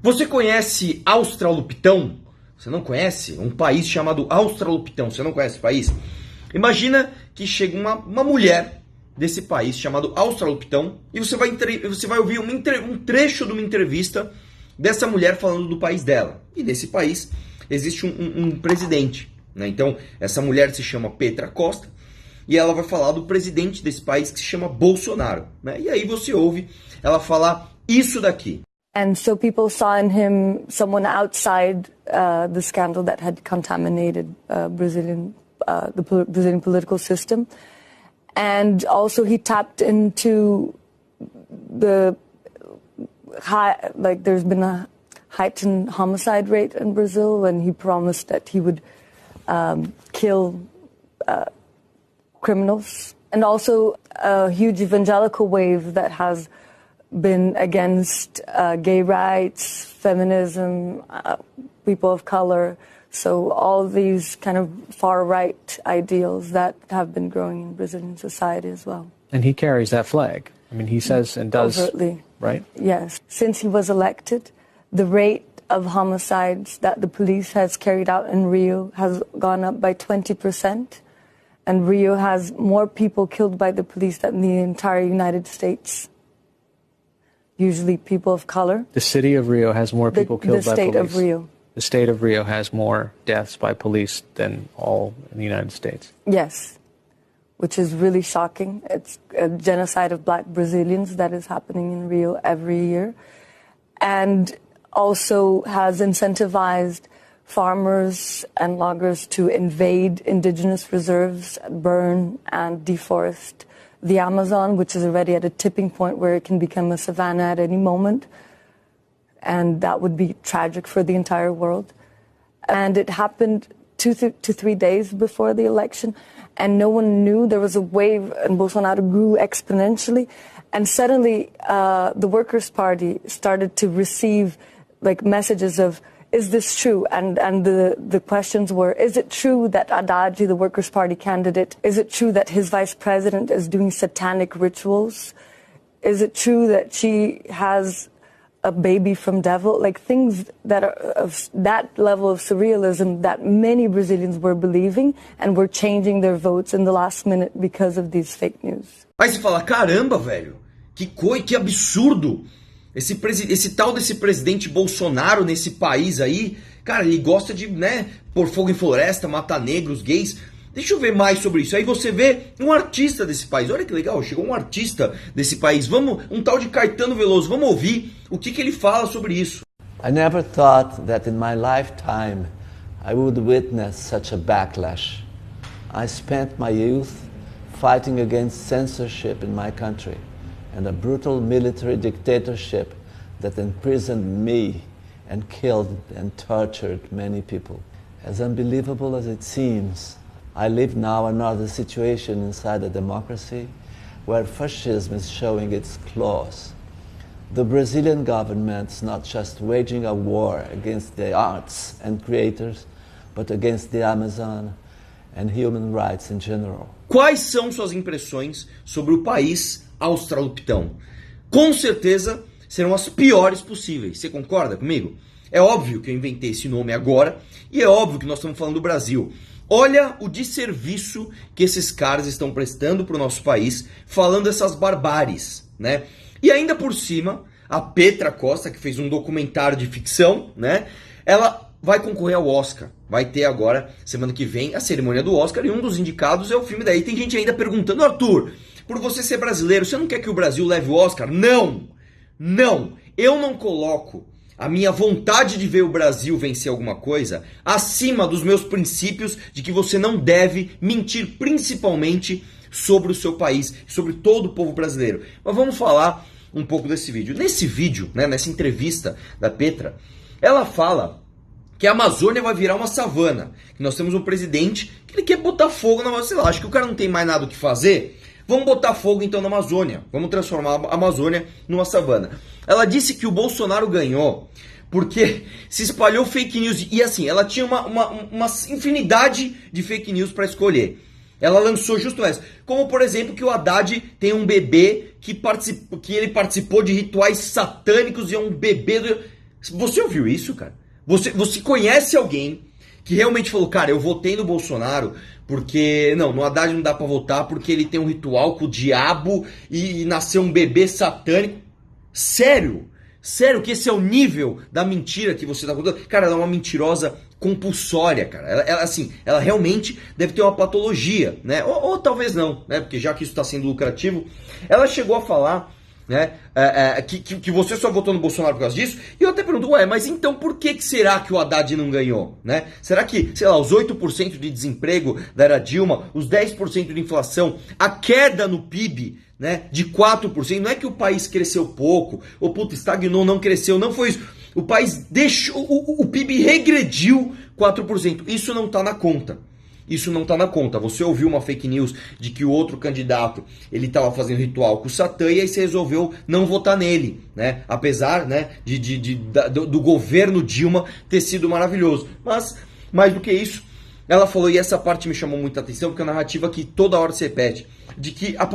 Você conhece Australopitão? Você não conhece? Um país chamado Australopitão. Você não conhece esse país? Imagina que chega uma mulher desse país chamado Australopitão e você vai ouvir um trecho de uma entrevista dessa mulher falando do país dela. E nesse país existe um presidente, né? Então, essa mulher se chama Petra Costa e ela vai falar do presidente desse país que se chama Bolsonaro, né? E aí você ouve ela falar isso daqui. And so people saw in him someone outside the scandal that had contaminated the Brazilian political system. And also he tapped into the there's been a heightened homicide rate in Brazil when he promised that he would kill criminals. And also a huge evangelical wave that has been against gay rights, feminism, people of color. So all these kind of far-right ideals that have been growing in Brazilian society as well. And he carries that flag. I mean, he says and does, overtly, right? Yes. Since he was elected, the rate of homicides that the police has carried out in Rio has gone up by 20%. And Rio has more people killed by the police than the entire United States. Usually people of color. The city of Rio has more people killed by police. The state of Rio. The state of Rio has more deaths by police than all in the United States. Yes, which is really shocking. It's a genocide of black Brazilians that is happening in Rio every year. And also has incentivized farmers and loggers to invade indigenous reserves, burn and deforest the Amazon, which is already at a tipping point where it can become a savanna at any moment. And that would be tragic for the entire world. And it happened 2 to 3 days before the election, and no one knew. There was a wave, and Bolsonaro grew exponentially. And suddenly, the Workers' Party started to receive messages of, is this true? And the questions were, is it true that Haddad, the Workers' Party candidate, is it true that his vice president is doing satanic rituals? Is it true that she has a baby from devil? Things that are of that level of surrealism that many Brazilians were believing and were changing their votes in the last minute because of these fake news. Aí você fala, caramba, velho, que absurdo. Esse tal desse presidente Bolsonaro nesse país aí, cara, ele gosta de, pôr fogo em floresta, matar negros, gays. Deixa eu ver mais sobre isso. Aí você vê um artista desse país. Olha que legal, chegou um artista desse país. Um tal de Caetano Veloso. Vamos ouvir o que ele fala sobre isso. I never thought that in my lifetime I would witness such a backlash. I spent my youth fighting against censorship in my country and a brutal military dictatorship that imprisoned me and killed and tortured many people. As unbelievable as it seems, I live now another situation inside a democracy where fascism is showing its claws. The Brazilian government's not just waging a war against the arts and creators, but against the Amazon and human rights in general. Quais são suas impressões sobre o país Australopitão? Com certeza serão as piores possíveis. Você concorda comigo? É óbvio que eu inventei esse nome agora e é óbvio que nós estamos falando do Brasil. Olha o desserviço que esses caras estão prestando para o nosso país, falando essas barbáries, né? E ainda por cima, a Petra Costa, que fez um documentário de ficção, né? Ela vai concorrer ao Oscar. Vai ter agora, semana que vem, a cerimônia do Oscar e um dos indicados é o filme daí. Tem gente ainda perguntando, Arthur, por você ser brasileiro, você não quer que o Brasil leve o Oscar? Não! Não! Eu não coloco a minha vontade de ver o Brasil vencer alguma coisa acima dos meus princípios de que você não deve mentir, principalmente sobre o seu país, sobre todo o povo brasileiro. Mas vamos falar um pouco desse vídeo. Nesse vídeo, nessa entrevista da Petra, ela fala que a Amazônia vai virar uma savana, que nós temos um presidente que ele quer botar fogo na Amazônia. Sei lá, acho que o cara não tem mais nada o que fazer. Vamos botar fogo então na Amazônia. Vamos transformar a Amazônia numa savana. Ela disse que o Bolsonaro ganhou porque se espalhou fake news. E assim, ela tinha uma infinidade de fake news para escolher. Ela lançou justo essa. Como, por exemplo, que o Haddad tem um bebê que ele participou de rituais satânicos e é um bebê... Você ouviu isso, cara? Você conhece alguém que realmente falou, cara, eu votei no Bolsonaro porque, não, no Haddad não dá pra votar porque ele tem um ritual com o diabo e nasceu um bebê satânico. Sério? Sério que esse é o nível da mentira que você tá contando? Cara, ela é uma mentirosa compulsória, cara. Ela realmente deve ter uma patologia, né? Ou talvez não, né? Porque já que isso tá sendo lucrativo, ela chegou a falar, né, que você só votou no Bolsonaro por causa disso. E eu até pergunto, ué, mas então por que será que o Haddad não ganhou, né? Será que, sei lá, os 8% de desemprego da era Dilma, os 10% de inflação, a queda no PIB, né, de 4%, não é que o país cresceu pouco, ou puta, estagnou, não cresceu, não foi isso. O país deixou, o PIB regrediu 4%. Isso não tá na conta. Isso não tá na conta. Você ouviu uma fake news de que o outro candidato, ele tava fazendo ritual com o Satã e aí você resolveu não votar nele, né? Apesar, né, do governo Dilma ter sido maravilhoso. Mas, mais do que isso, ela falou, e essa parte me chamou muita atenção, porque é a narrativa que toda hora se repete, de que a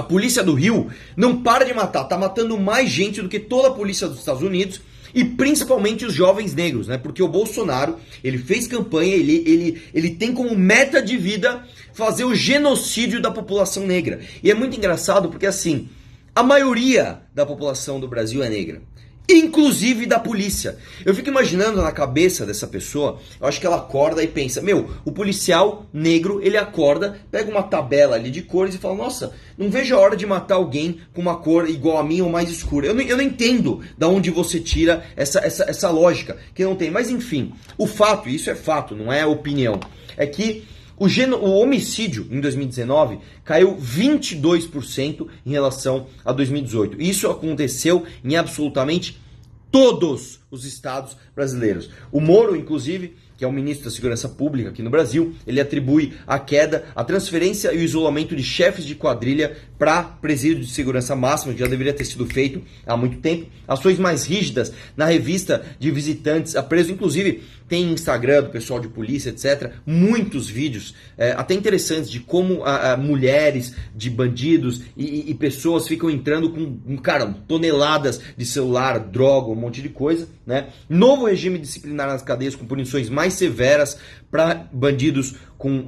polícia do Rio não para de matar, tá matando mais gente do que toda a polícia dos Estados Unidos, e principalmente os jovens negros, né? Porque o Bolsonaro, ele fez campanha, ele tem como meta de vida fazer o genocídio da população negra. E é muito engraçado porque, assim, a maioria da população do Brasil é negra. Inclusive da polícia. Eu fico imaginando na cabeça dessa pessoa, eu acho que ela acorda e pensa, meu, o policial negro, ele acorda, pega uma tabela ali de cores e fala, nossa, não vejo a hora de matar alguém com uma cor igual a minha ou mais escura. Eu não entendo de onde você tira essa lógica, que não tem. Mas enfim, o fato, isso é fato, não é opinião, é que o homicídio em 2019 caiu 22% em relação a 2018. Isso aconteceu em absolutamente todos os estados brasileiros. O Moro, inclusive, que é o ministro da Segurança Pública aqui no Brasil, ele atribui a queda, a transferência e o isolamento de chefes de quadrilha para presídio de segurança máxima, que já deveria ter sido feito há muito tempo. Ações mais rígidas na revista de visitantes a preso, inclusive tem Instagram do pessoal de polícia, etc. Muitos vídeos, até interessantes, de como mulheres de bandidos e pessoas ficam entrando com, cara, toneladas de celular, droga, um monte de coisa, né? Novo regime disciplinar nas cadeias com punições mais severas para bandidos com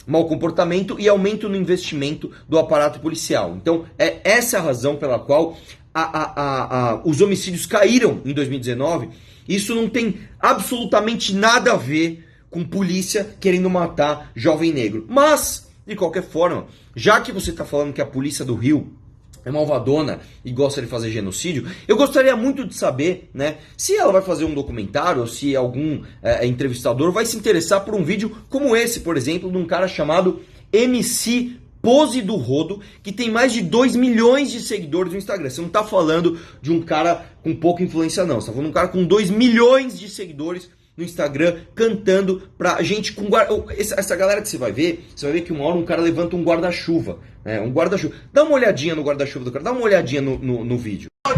mau comportamento e aumento no investimento do aparato policial. Então, essa é a razão pela qual os homicídios caíram em 2019. Isso não tem absolutamente nada a ver com polícia querendo matar jovem negro. Mas, de qualquer forma, já que você está falando que a polícia do Rio é malvadona e gosta de fazer genocídio, eu gostaria muito de saber, né, se ela vai fazer um documentário ou se algum entrevistador vai se interessar por um vídeo como esse, por exemplo, de um cara chamado MC Pose do Rodo, que tem mais de 2 milhões de seguidores no Instagram. Você não tá falando de um cara com pouca influência, não. Você tá falando de um cara com 2 milhões de seguidores no Instagram, cantando pra gente com essa galera que você vai ver que uma hora um cara levanta um guarda-chuva, né? Um guarda-chuva. Dá uma olhadinha no guarda-chuva do cara, dá uma olhadinha no vídeo. Vou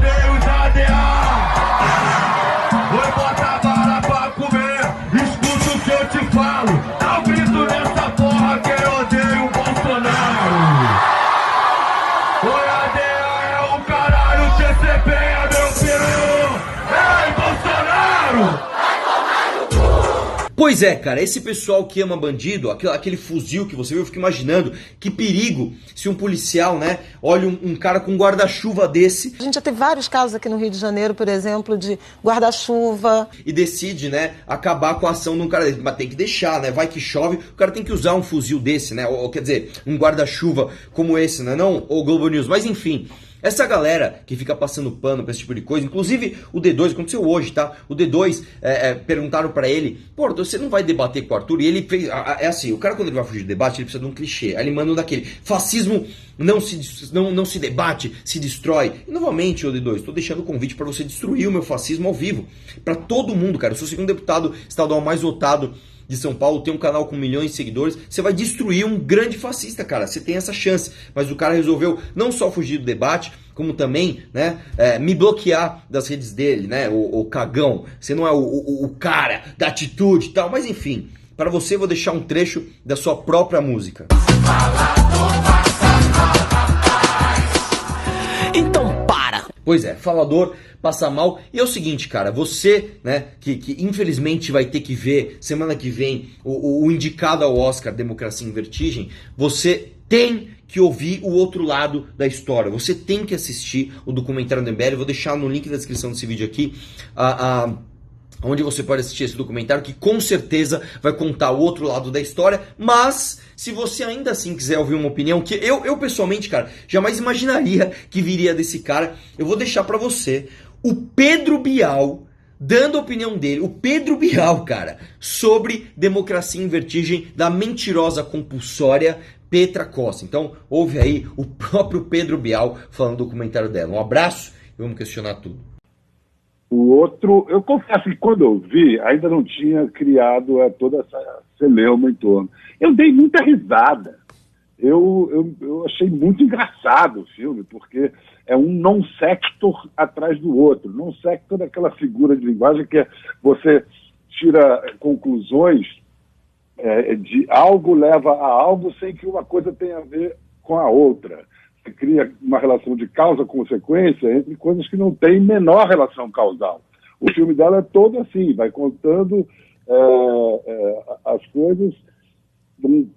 botar bala pra comer, escuta o que eu te falo. Dá um grito nessa porra que eu odeio o Bolsonaro. Oi, ADA é o caralho, CCP é meu peru. Ei, Bolsonaro! Pois é, cara, esse pessoal que ama bandido, aquele fuzil que você viu, eu fico imaginando que perigo se um policial, né, olha um cara com um guarda-chuva desse. A gente já teve vários casos aqui no Rio de Janeiro, por exemplo, de guarda-chuva. E decide, né, acabar com a ação de um cara desse. Mas tem que deixar, né, vai que chove, o cara tem que usar um fuzil desse, né, ou quer dizer, um guarda-chuva como esse, né, não o Globo News, mas enfim. Essa galera que fica passando pano pra esse tipo de coisa, inclusive o D2, aconteceu hoje, tá? O D2, perguntaram pra ele, pô, você não vai debater com o Arthur? E ele fez, é assim, o cara quando ele vai fugir do debate, ele precisa de um clichê. Aí ele manda um daquele, fascismo não se debate, se destrói. E novamente, o D2, tô deixando o convite pra você destruir o meu fascismo ao vivo. Pra todo mundo, cara. Eu sou o segundo deputado estadual mais votado de São Paulo, tem um canal com milhões de seguidores, você vai destruir um grande fascista, cara, você tem essa chance, mas o cara resolveu não só fugir do debate, como também, né, me bloquear das redes dele, né, o cagão, você não é o cara da atitude e tal, mas enfim, para você eu vou deixar um trecho da sua própria música. Então para! Pois é, falador passa mal. E é o seguinte, cara, você, né, que infelizmente vai ter que ver semana que vem o indicado ao Oscar Democracia em Vertigem, você tem que ouvir o outro lado da história. Você tem que assistir o documentário do MBL. Eu vou deixar no link da descrição desse vídeo aqui onde você pode assistir esse documentário, que com certeza vai contar o outro lado da história. Mas se você ainda assim quiser ouvir uma opinião, que eu pessoalmente, cara, jamais imaginaria que viria desse cara, eu vou deixar pra você o Pedro Bial dando a opinião dele, o Pedro Bial, cara, sobre Democracia em Vertigem, da mentirosa compulsória Petra Costa. Então, ouve aí o próprio Pedro Bial falando do documentário dela. Um abraço e vamos questionar tudo. O outro, eu confesso que quando eu vi, ainda não tinha criado toda essa celeuma em torno. Eu dei muita risada. Eu achei muito engraçado o filme, porque é um non-sector atrás do outro. Non-sector é aquela figura de linguagem que você tira conclusões de algo leva a algo sem que uma coisa tenha a ver com a outra. Você cria uma relação de causa-consequência entre coisas que não têm menor relação causal. O filme dela é todo assim, vai contando as coisas,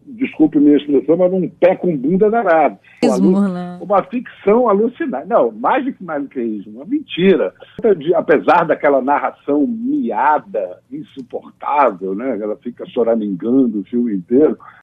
desculpe minha expressão, mas num pé com bunda danado. Uma ficção alucinante. Não, mais do que isso, uma mentira. Apesar daquela narração miada, insuportável, né? Ela fica choramingando o filme inteiro,